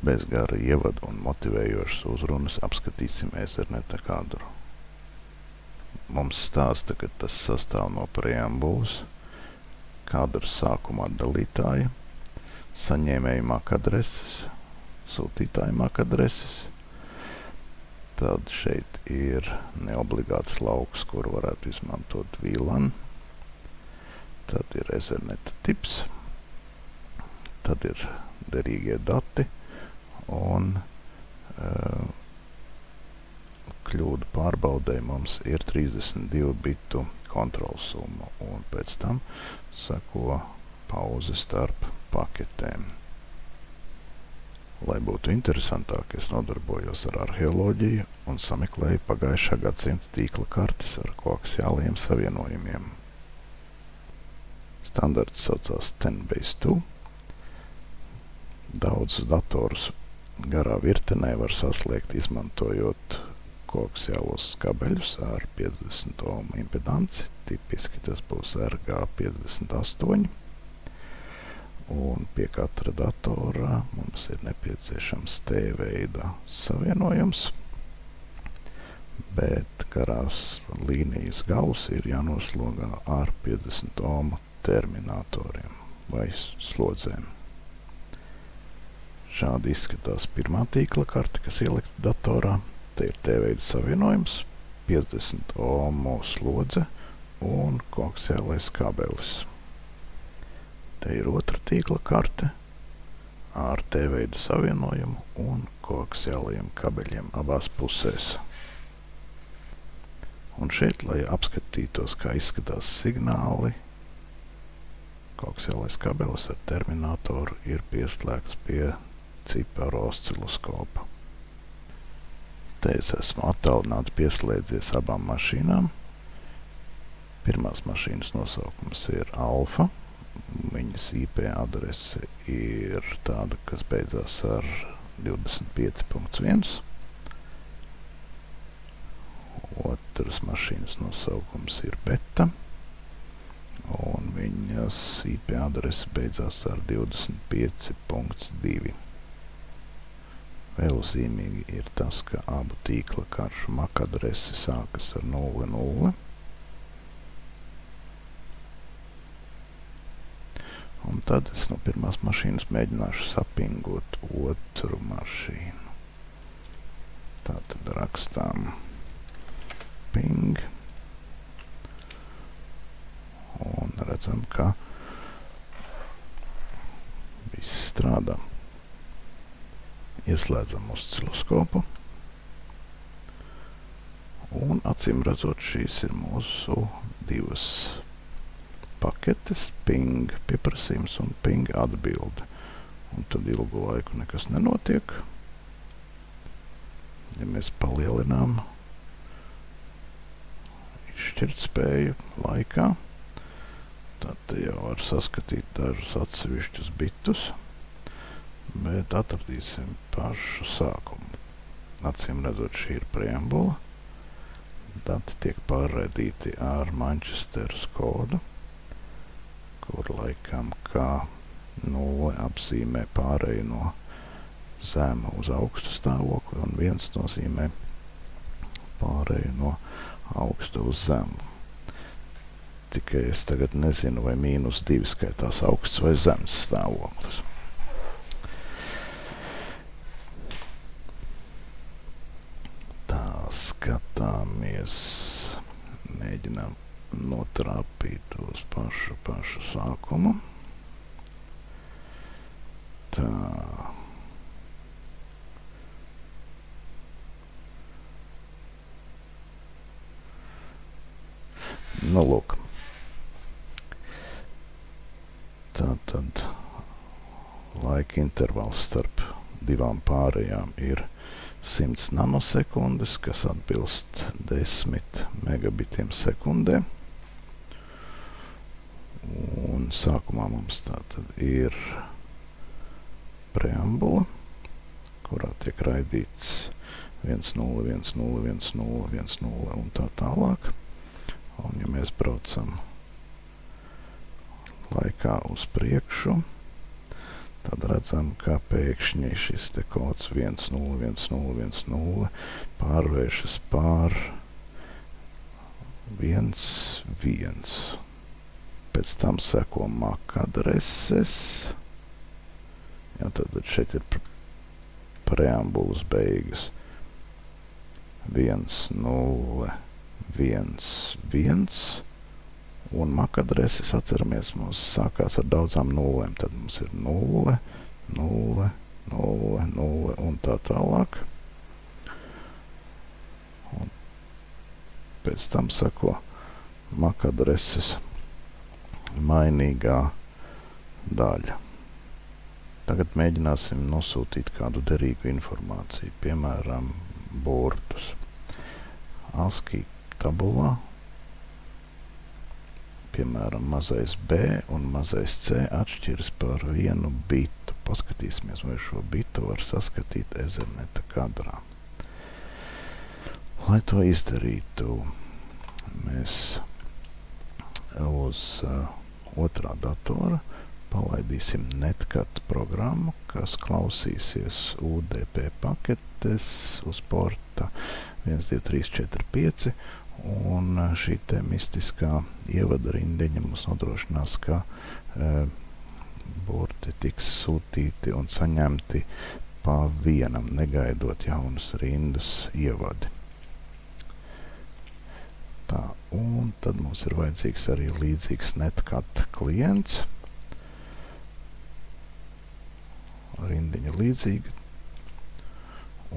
Bez gara ievadu un motivējošas uzrunas apskatīsim Etherneta kadru. Mums stāsta, ka tas sastāv no preambulas, kadra sākuma atdalītāja, saņēmēja MAC adreses, sūtītāja MAC adreses. Tad šeit ir neobligāts lauks, kur varētu izmantot VLAN. Tad ir Etherneta tips. Tad ir derīgie dati un kļūdu pārbaudē mums ir 32 bitu kontrolsumma un pēc tam sako pauze starp paketēm. Lai būtu interesantāk, es nodarbojos ar arheoloģiju un sameklēju pagājušā gadsimta tīkla kartes ar koaksiāliem savienojumiem. Standarts saucās 10x2. Daudzus datorus garā virtenē var saslēgt izmantojot koaksiālos kabeļus ar 50 ohmu impedanci. Tipiski tas būs RG58. Un pie katra datora mums ir nepieciešams T-veida savienojums, bet garās līnijas gals ir jānoslogā ar 50 ohmu terminatoriem vai slodzēm. Šādi izskatās pirmā tīkla karte, kas ielikta datorā. Te ir T-veida savienojums, 50 ohmu slodze un koaksiālais kabelis. Te ir otra tīkla karte ar T-veida savienojumu un koaksiālajiem kabeļiem abās pusēs. Un šeit, lai apskatītos, kā izskatās signāli, koaksiālais kabelis ar terminatoru ir pieslēgts pie ciparu osciloskopa. Te es esmu attālināti pieslēdzies abām mašīnām. Pirmās mašīnas nosaukums ir Alfa. Viņas IP adrese ir tāda, kas beidzās ar 25.1. Otras mašīnas nosaukums ir Beta. Un viņas IP adrese beidzās ar 25.2. Vēl zīmīgi ir tas, ka abu tīkla karšu MAC adrese sākas ar 00. Un tad es no pirmās mašīnas mēģināšu sapingot otru mašīnu. Tātad rakstām ping. Un redzam, ka viss strādā. Ieslēdzam osciloskopu. Un acīm redzot, šīs ir mūsu divas paketes, ping pieprasījums un ping atbilde. Un tad ilgu laiku nekas nenotiek. Ja mēs palielinām izšķirtspēju laikā, tad jau var saskatīt dažus atsevišķus bitus, bet atradīsim pašu sākumu. Acīm redzot, šī ir preambula. Dati tiek pārraidīti ar Manchesteras kodu, kur laikam kā 0 apzīmē pārēju no zema uz augstu stāvokli, un 1 nozīmē pārēju no augsta uz zemu. Tikai es tagad nezinu, vai -2 skaitās augsts vai zems stāvoklis. Tā skatāmies, mēģinām notrāpīt uz pašu sākumu. Tā. Nu, lūk. Tātad laika intervals starp divām pārējām ir 100 nanosekundes, kas atbilst 10 megabitiem sekundē. Un sākumā mums tātad ir preambula, kurā tiek raidīts 1.0, 1.0, 1.0, 1.0 un tā tālāk. Un ja mēs braucam laikā uz priekšu, Tad redzam, kā pēkšņi šis te kods 101010 pārvēršas pār 11. Pēc tam seko MAC adreses. Jā, tad šeit ir preambulas beigas. 1011 un MAC adreses, atceramies, mums sākās ar daudzām nulēm. Tad mums ir 0, 0, 0, 0 un tā tālāk. Un pēc tam sako MAC adreses mainīgā daļa. Tagad mēģināsim nosūtīt kādu derīgu informāciju, piemēram, burtus. ASCII tabulā, piemēram, mazais B un mazais C atšķiras par vienu bitu. Paskatīsimies, vai šo bitu var saskatīt Etherneta kadrā. Lai to izdarītu, mēs uz otrā datora palaidīsim Netcat programmu, kas klausīsies UDP paketes uz porta 12345, un šī te mistiskā ievada rindiņa mums nodrošinās, ka burti tiks sūtīti un saņemti pa vienam, negaidot jaunas rindas ievadi. Tā, un tad mums ir vajadzīgs arī līdzīgs Netcat klients. Rindiņa līdzīga.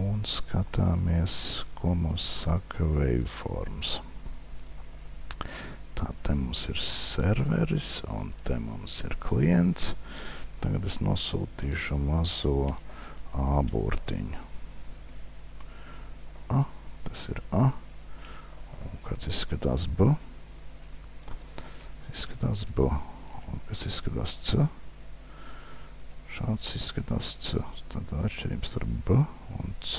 Un skatāmies, ko mums saka waveforms. Tā, te mums ir serveris, un te mums ir klients. Tagad es nosūtīšu mazo A burtiņu. A, tas ir A. Un kāds izskatās B. Izskatās B. Un kas izskatās C. Šāds izskatās C. Tad atšķirības starp B un C.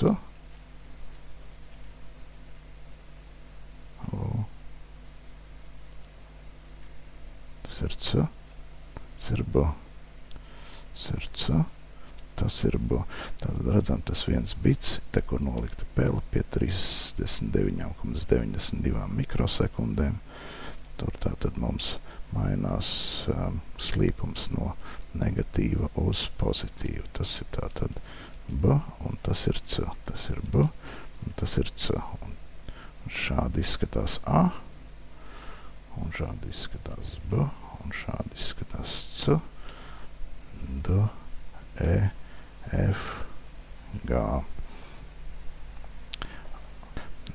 Tas ir C. Tas ir B. Tas ir C. Tas ir B. Tātad redzam, tas viens bits, te, kur nolikta pele pie 39,92 mikrosekundēm. Tur tātad mums mainās slīpums no negatīva uz pozitīvu. Tas ir tātad B, un tas ir C. Tas ir B, un tas ir C. Un šādi izskatās A, un šādi izskatās B, un šādi izskatās C, D, E, F, G.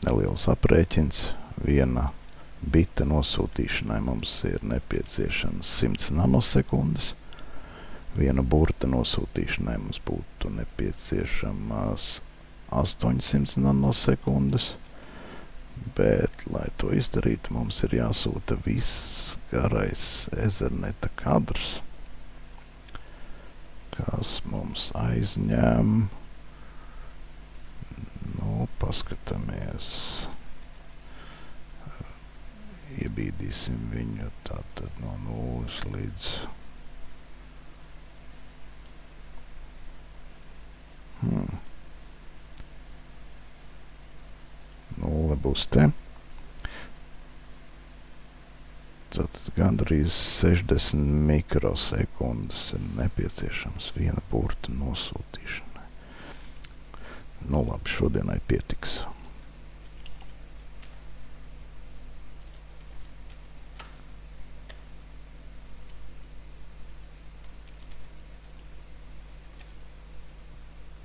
Neliels aprēķins. Viena bita nosūtīšanai mums ir nepieciešams 100 nanosekundes. Viena burta nosūtīšanai mums būtu nepieciešamas 800 nanosekundes. Bet, lai to izdarītu, mums ir jāsūta viss garais Etherneta kadrs, kas mums aizņem. Nu, paskatāmies. Iebīdīsim viņu tātad no 0 līdz... Nulle būs te. Tātad gandrīz 60 mikrosekundes ir nepieciešams viena burta nosūtīšanai. Nu labi, šodienai pietiks.